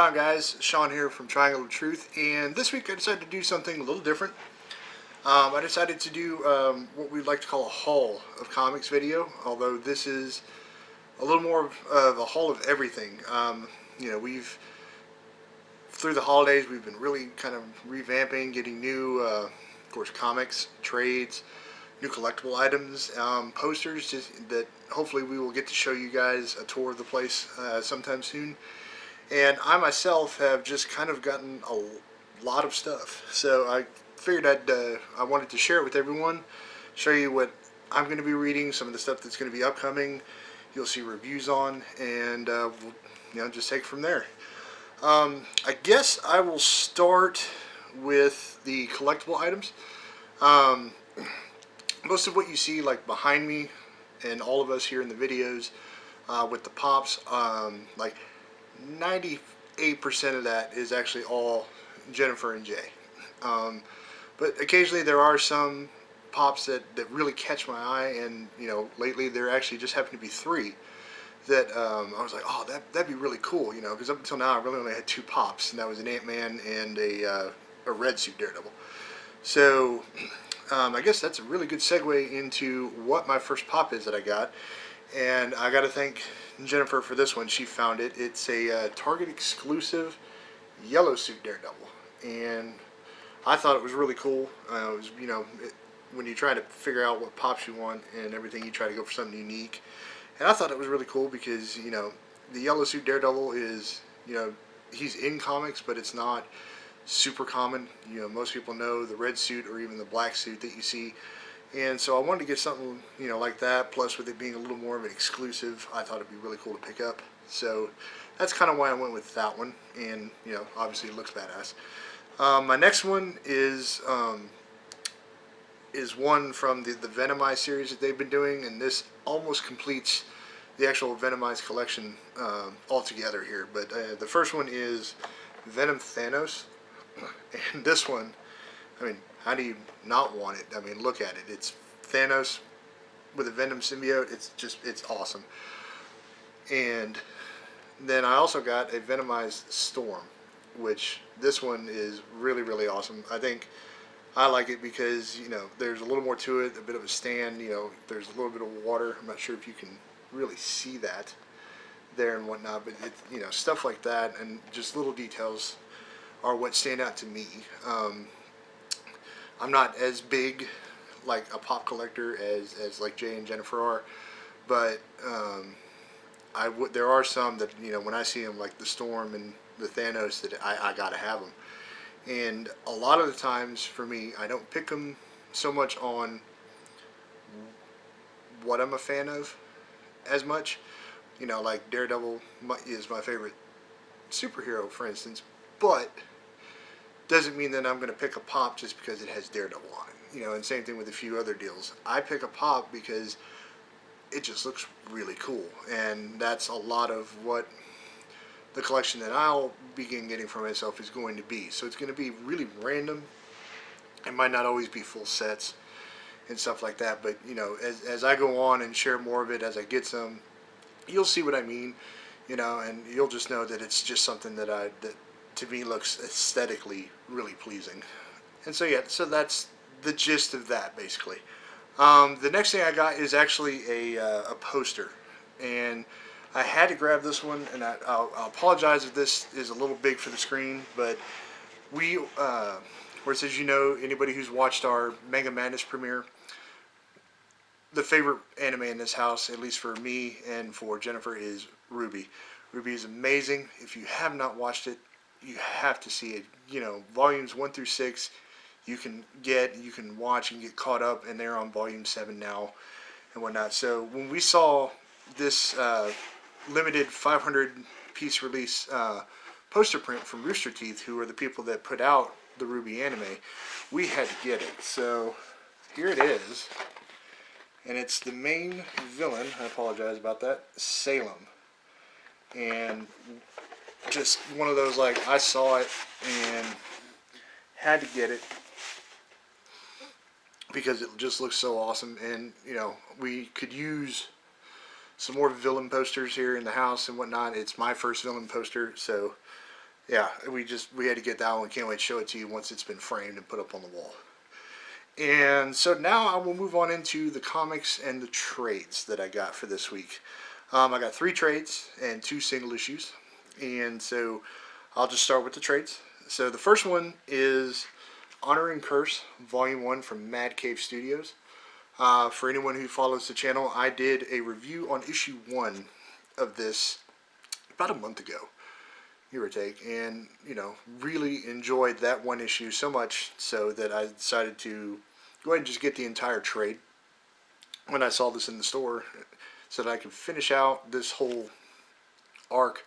on, guys? Sean here from Triangle of Truth, and this week I decided to do something a little different. I decided to do what we'd like to call a haul of comics video, although this is a little more of a haul of everything. We've through the holidays we've been really kind of revamping, getting new, of course, comics, trades, new collectible items, posters, just that hopefully we will get to show you guys a tour of the place sometime soon. And I myself have just kind of gotten a lot of stuff, so I figured I wanted to share it with everyone, show you what I'm going to be reading, some of the stuff that's going to be upcoming. You'll see reviews on, and we'll just take it from there. I guess I will start with the collectible items. Most of what you see, like behind me, and all of us here in the videos with the pops, like 98% of that is actually all Jennifer and Jay. But occasionally there are some pops that really catch my eye, and lately there actually just happen to be three that I was like, oh, that'd be really cool, because up until now I really only had two pops, and that was an Ant-Man and a red suit Daredevil. So I guess that's a really good segue into what my first pop is that I got, and I got to thank Jennifer for this one. She found it. It's a Target exclusive yellow suit Daredevil, and I thought it was really cool. It was, when you try to figure out what pops you want and everything, you try to go for something unique. And I thought it was really cool because, the yellow suit Daredevil is, he's in comics, but it's not super common. Most people know the red suit or even the black suit that you see. And so I wanted to get something, like that, plus with it being a little more of an exclusive, I thought it'd be really cool to pick up. So that's kind of why I went with that one, and, obviously it looks badass. My next one is one from the Venomized series that they've been doing, and this almost completes the actual Venomized collection altogether here. But the first one is Venom Thanos, and this one, I mean, how do you not want it? I mean, look at it. It's Thanos with a Venom symbiote. It's awesome. And then I also got a Venomized Storm, which this one is really, really awesome. I think I like it because, there's a little more to it, a bit of a stand, there's a little bit of water. I'm not sure if you can really see that there and whatnot, but stuff like that and just little details are what stand out to me. I'm not as big like a pop collector as like Jay and Jennifer are, but there are some that, when I see them, like the Storm and the Thanos, that I gotta have them. And a lot of the times for me, I don't pick them so much on what I'm a fan of as much. Like Daredevil is my favorite superhero, for instance, but doesn't mean that I'm going to pick a pop just because it has Daredevil on it. And same thing with a few other deals. I pick a pop because it just looks really cool, and that's a lot of what the collection that I'll begin getting for myself is going to be. So it's going to be really random. It might not always be full sets and stuff like that, but as I go on and share more of it as I get some, you'll see what I mean, and you'll just know that it's just something that to me looks aesthetically really pleasing. And so yeah, so that's the gist of that basically. The next thing I got is actually a poster, and I had to grab this one, and I'll apologize if this is a little big for the screen, but where it says, anybody who's watched our Mega Madness premiere, the favorite anime in this house, at least for me and for Jennifer, is Ruby. Ruby is amazing. If you have not watched it, you have to see it. Volumes 1 through 6, you can watch and get caught up, and they're on volume 7 now and whatnot. So when we saw this limited 500 piece release poster print from Rooster Teeth, who are the people that put out the Ruby anime, we had to get it. So here it is, and it's the main villain, I apologize about that, Salem. And just one of those, like, I saw it and had to get it because it just looks so awesome. And we could use some more villain posters here in the house and whatnot. It's my first villain poster, so Yeah, we had to get that one. Can't wait to show it to you once it's been framed and put up on the wall. And so now I will move on into the comics and the trades that I got for this week. I got 3 trades and 2 single issues. And so I'll just start with the trades. So the first one is Honor and Curse, Volume 1 from Mad Cave Studios. For anyone who follows the channel, I did a review on issue 1 of this about a month ago, give or take, and really enjoyed that one issue so much so that I decided to go ahead and just get the entire trade when I saw this in the store, so that I could finish out this whole arc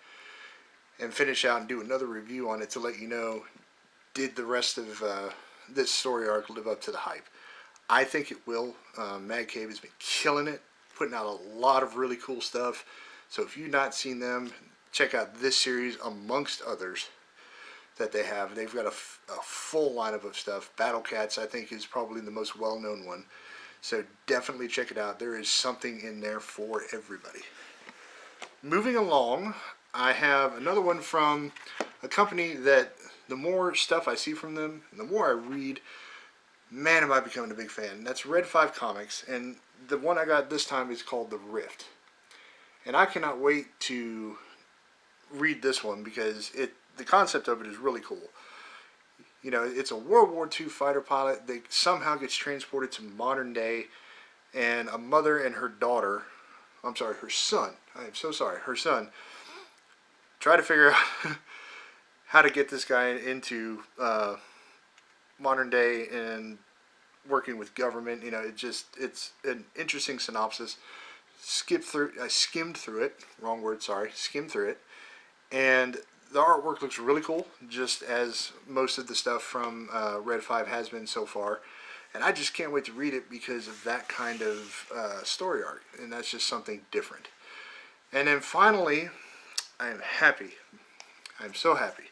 and finish out and do another review on it to let you know, did the rest of this story arc live up to the hype. I think it will. Mad Cave has been killing it, putting out a lot of really cool stuff. So if you've not seen them, check out this series amongst others that they have. They've got a full lineup of stuff. Battle Cats, I think, is probably the most well-known one. So definitely check it out. There is something in there for everybody. Moving along, I have another one from a company that the more stuff I see from them, the more I read, man, am I becoming a big fan. That's Red 5 Comics, and the one I got this time is called The Rift. And I cannot wait to read this one because the concept of it is really cool. It's a World War II fighter pilot that somehow gets transported to modern day, and a mother and her daughter, I'm sorry, her son, I am so sorry, her son, try to figure out how to get this guy into modern day and working with government. It's an interesting synopsis. I skimmed through it, wrong word, sorry, skimmed through it, and the artwork looks really cool, just as most of the stuff from Red 5 has been so far. And I just can't wait to read it because of that kind of story arc, and that's just something different. And then finally, I am happy. I'm so happy.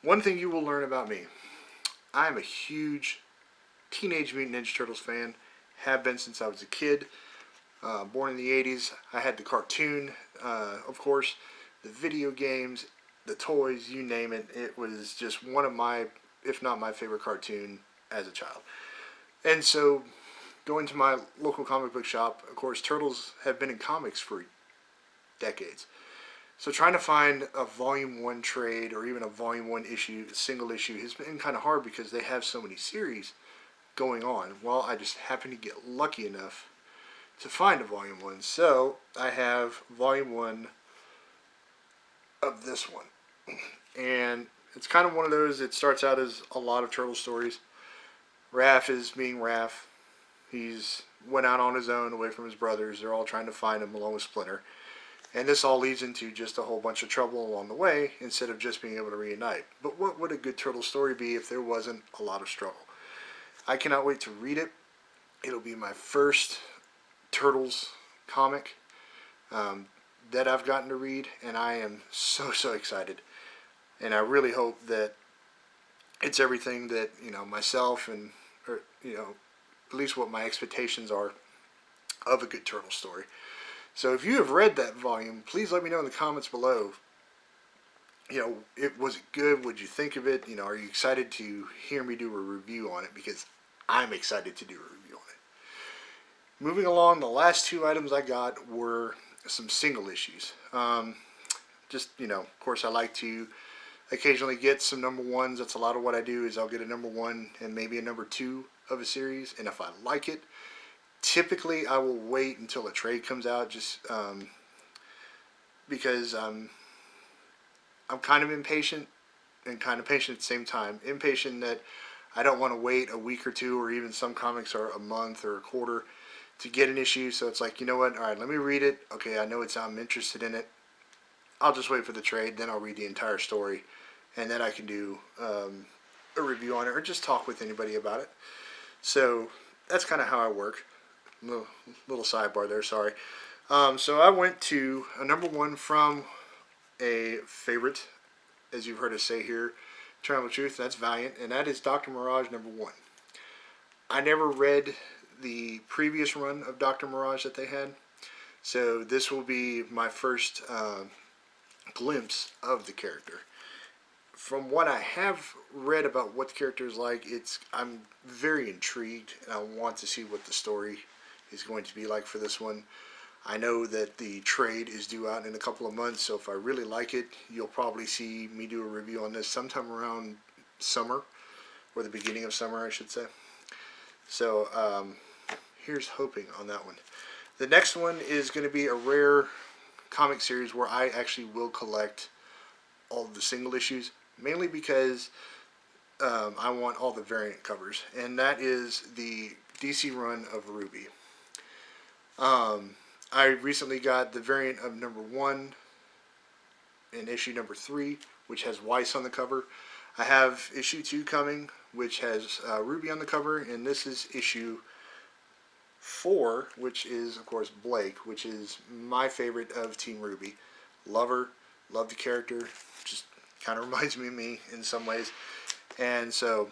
One thing you will learn about me, I am a huge Teenage Mutant Ninja Turtles fan, have been since I was a kid. Born in the 80s, I had the cartoon, of course, the video games, the toys, you name it. It was just one of my, if not my favorite cartoon as a child. And so, going to my local comic book shop, of course, Turtles have been in comics for decades. So trying to find a Volume 1 trade or even a Volume 1 issue, single issue, has been kind of hard because they have so many series going on. Well, I just happened to get lucky enough to find a Volume 1. So I have Volume 1 of this one. And it's kind of one of those, it starts out as a lot of turtle stories. Raph is being Raph. He's went out on his own away from his brothers. They're all trying to find him along with Splinter. And this all leads into just a whole bunch of trouble along the way instead of just being able to reunite. But what would a good turtle story be if there wasn't a lot of struggle? I cannot wait to read it. It'll be my first Turtles comic that I've gotten to read, and I am so excited. And I really hope that it's everything that myself and at least what my expectations are of a good turtle story. So if you have read that volume, please let me know in the comments below. Was it good? What'd you think of it? Are you excited to hear me do a review on it? Because I'm excited to do a review on it. Moving along, the last 2 items I got were some single issues. Of course, I like to occasionally get some number 1s. That's a lot of what I do, is I'll get a number 1 and maybe a number 2 of a series. And if I like it, typically I will wait until a trade comes out, just because I'm kind of impatient and kind of patient at the same time. Impatient that I don't want to wait a week or 2, or even some comics are a month or a quarter to get an issue. So it's like, you know what, alright, let me read it. Okay, I know I'm interested in it. I'll just wait for the trade, then I'll read the entire story, and then I can do a review on it or just talk with anybody about it. So that's kind of how I work. Little sidebar there, sorry. So I went to a number 1 from a favorite, as you've heard us say here, Eternal Truth. That's Valiant, and that is Dr. Mirage number 1. I never read the previous run of Dr. Mirage that they had, so this will be my first glimpse of the character. from what I have read about what the character is like, I'm very intrigued, and I want to see what the story is going to be like for this one. I know that the trade is due out in a couple of months, so if I really like it, you'll probably see me do a review on this sometime around summer, or the beginning of summer, I should say. So here's hoping on that one. The next one is going to be a rare comic series where I actually will collect all of the single issues, mainly because I want all the variant covers, and that is the DC run of Ruby. I recently got the variant of #1 and issue #3, which has Weiss on the cover. I have issue 2 coming, which has Ruby on the cover, and this is issue 4, which is, of course, Blake, which is my favorite of Team Ruby. Love her, love the character, just kind of reminds me of me in some ways. And so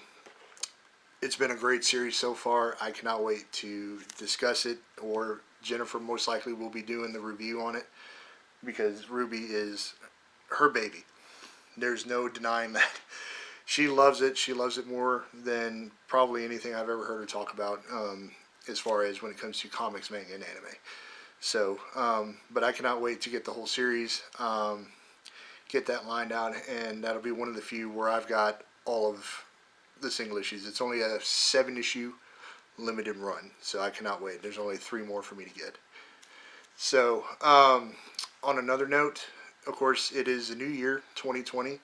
it's been a great series so far. I cannot wait to discuss it, or Jennifer most likely will be doing the review on it, because Ruby is her baby. There's no denying that. She loves it. She loves it more than probably anything I've ever heard her talk about, as far as when it comes to comics, manga, and anime. So, but I cannot wait to get the whole series, get that lined out, and that'll be one of the few where I've got all of the single issues. It's only a 7-issue limited run, so I cannot wait. There's only 3 more for me to get. So, on another note, of course, it is a new year, 2020.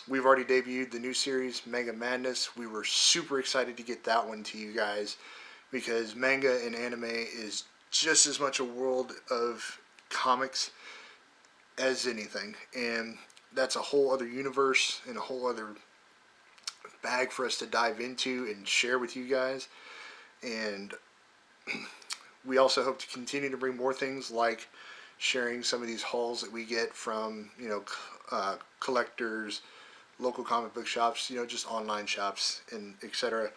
We've already debuted the new series, Manga Madness. We were super excited to get that one to you guys, because manga and anime is just as much a world of comics as anything, and that's a whole other universe and a whole other bag for us to dive into and share with you guys. And we also hope to continue to bring more things, like sharing some of these hauls that we get from, collectors, local comic book shops, just online shops, and etc.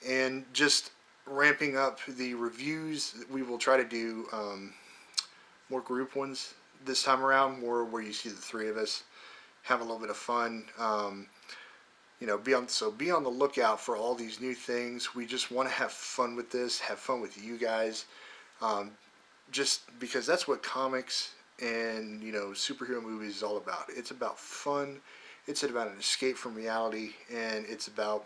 And just ramping up the reviews. We will try to do more group ones this time around, more where you see the 3 of us have a little bit of fun. Be on the lookout for all these new things. We just want to have fun with this, have fun with you guys, just because that's what comics and superhero movies is all about. It's about fun. It's about an escape from reality, and it's about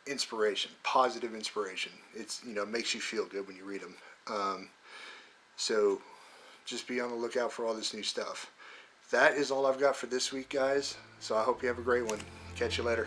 inspiration, positive inspiration. It's makes you feel good when you read them. So just be on the lookout for all this new stuff. That is all I've got for this week, guys. So I hope you have a great one. Catch you later.